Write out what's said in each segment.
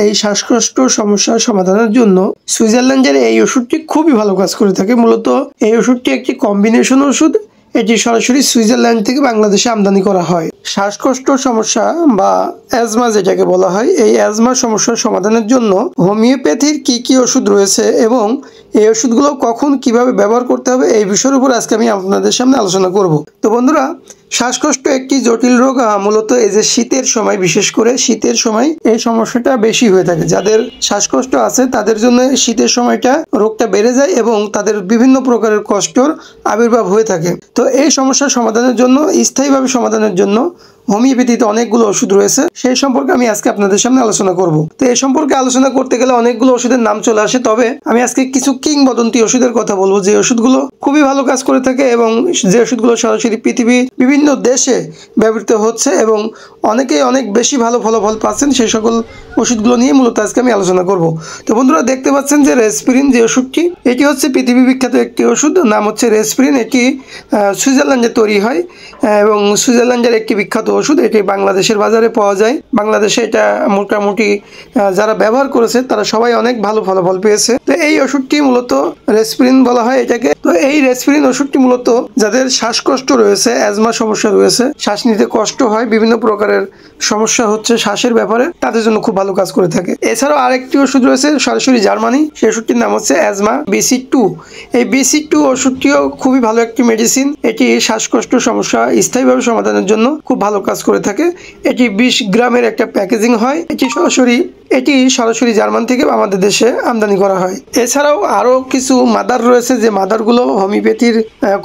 এই শ্বাসকষ্ট সমস্যার সমাধানের জন্য সুইজারল্যান্ডের এই ওষুধটি খুবই ভালো কাজ করে থাকে। মূলত এই ওষুধটি একটি কম্বিনেশন ওষুধ, এটি সরাসরি সুইজারল্যান্ড থেকে বাংলাদেশে আমদানি করা হয়। শ্বাসকষ্ট সমস্যা বা অ্যাজমা যেটাকে বলা হয়, এই অ্যাজমা সমস্যার সমাধানের জন্য হোমিওপ্যাথির কি ওষুধ রয়েছে এবং এই ওষুধগুলো কখন কিভাবে ব্যবহার করতে হবে এই বিষয়ের উপর আজকে আমি আপনাদের সামনে আলোচনা করব। তো বন্ধুরা, শ্বাসকষ্ট একটি জটিল রোগ। মূলত এই যে শীতের সময়, বিশেষ করে শীতের সময় এই সমস্যাটা বেশি হয়ে থাকে। যাদের শ্বাসকষ্ট আছে তাদের জন্য শীতের সময়টা রোগটা বেড়ে যায় এবং তাদের বিভিন্ন প্রকারের কষ্টর আবির্ভাব হয়ে থাকে। তো এই সমস্যার সমাধানের জন্য, স্থায়ীভাবে সমাধানের জন্য হোমিওপ্যাথিতে অনেকগুলো ওষুধ রয়েছে, সেই সম্পর্কে আমি আজকে আপনাদের সামনে আলোচনা করব। তো এই সম্পর্কে আলোচনা করতে গেলে অনেকগুলো ওষুধের নাম চলে আসে, তবে আমি আজকে কিছু কিংবদন্তি ওষুধের কথা বলবো যে ওষুধগুলো খুবই ভালো কাজ করে থাকে এবং যে ওষুধগুলো সরাসরি পৃথিবীর বিভিন্ন দেশে ব্যবহৃত হচ্ছে এবং অনেকেই অনেক বেশি ভালো ফলাফল পাচ্ছেন। সেই সকল ওষুধগুলো নিয়ে মূলত আজকে আমি আলোচনা করব। তো বন্ধুরা, দেখতে পাচ্ছেন যে রেসপিরিন যে ওষুধটি, এটি হচ্ছে পৃথিবী বিখ্যাত একটি ওষুধ, নাম হচ্ছে রেসপিরিন। এটি সুইজারল্যান্ডে তৈরি হয় এবং সুইজারল্যান্ডের একটি বিখ্যাত ওষুধ। এটি বাংলাদেশের বাজারে পাওয়া যায়। বাংলাদেশে এটা মোটামুটি যারা ব্যবহার করেছে তারা সবাই অনেক ভালো ফলাফল পেয়েছে। তো এই ওষুধটি মূলত রেসপিরিন বলা হয় এটাকে। তো এই রেসপিরিন ওষুধটি মূলত যাদের শ্বাসকষ্ট রয়েছে, অ্যাজমা সমস্যা রয়েছে, শ্বাস নিতে কষ্ট হয়, বিভিন্ন প্রকারের সমস্যা হচ্ছে শ্বাসের ব্যাপারে, তাদের জন্য খুব ভালো কাজ করে থাকে। এছাড়াও আরেকটি ওষুধ রয়েছে সরাসরি জার্মানি, সেই ওষুধটির নাম হচ্ছে অ্যাজমা BC2। এই BC2 ওষুধটিও খুবই ভালো একটি মেডিসিন। এটি শ্বাসকষ্ট সমস্যা স্থায়ীভাবে সমাধানের জন্য খুব ভালো কাজ করে থাকে। এটি 20 গ্রামের একটা প্যাকেজিং হয়। এটি সরাসরি জার্মান থেকে আমাদের দেশে আমদানি করা হয়। এছাড়াও আরও কিছু মাদার রয়েছে, যে মাদারগুলো হোমিওপ্যাথির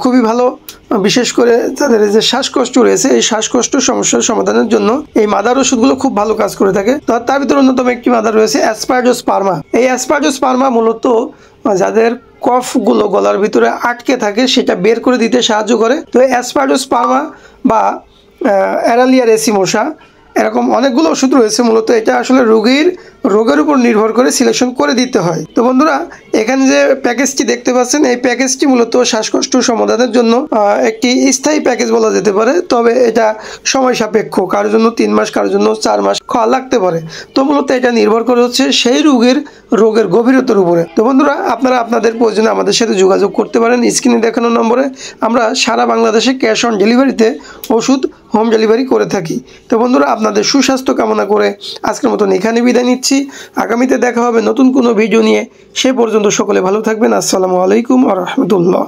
খুবই ভালো, বিশেষ করে তাদের যে শ্বাসকষ্ট রয়েছে এই শ্বাসকষ্ট সমস্যার সমাধানের জন্য এই মাদার ওষুধগুলো খুব ভালো কাজ করে থাকে। তো তার ভিতরে অন্যতম একটি মাদার রয়েছে অ্যাসপারজোস্পার্মা। এই অ্যাসপারজোস্পার্মা মূলত যাদের কফগুলো গলার ভিতরে আটকে থাকে সেটা বের করে দিতে সাহায্য করে। তো অ্যাসপারজোস্পার্মা বা অ্যারালিয়া রেসিমোসা, এরকম অনেকগুলো ওষুধ রয়েছে। মূলত এটা আসলে রোগের উপর নির্ভর করে সিলেকশন করে দিতে হয়। তো বন্ধুরা, এখানে যে প্যাকেজটি দেখতে পাচ্ছেন, এই প্যাকেজটি মূলত শ্বাসকষ্ট সমাধানের জন্য একটি স্থায়ী প্যাকেজ বলা যেতে পারে, তবে এটা সময় সাপেক্ষ। কারোর জন্য 3 মাস, কারোর জন্য 4 মাস খাওয়া লাগতে পারে। তো মূলত এটা নির্ভর করে হচ্ছে সেই রোগের গভীরতার উপরে। তো বন্ধুরা, আপনারা আপনাদের প্রয়োজনে আমাদের সাথে যোগাযোগ করতে পারেন স্ক্রিনে দেখানো নম্বরে। আমরা সারা বাংলাদেশে ক্যাশ অন ডেলিভারিতে ওষুধ হোম ডেলিভারি করে থাকি। তো বন্ধুরা, আপনাদের সুস্বাস্থ্য কামনা করে আজকের মতন এখানে বিদায় নিচ্ছি। আগামীতে দেখা হবে নতুন কোনো ভিডিও নিয়ে। সে পর্যন্ত সকলে ভালো থাকবেন। আসসালামু আলাইকুম ওয়া রাহমাতুল্লাহ।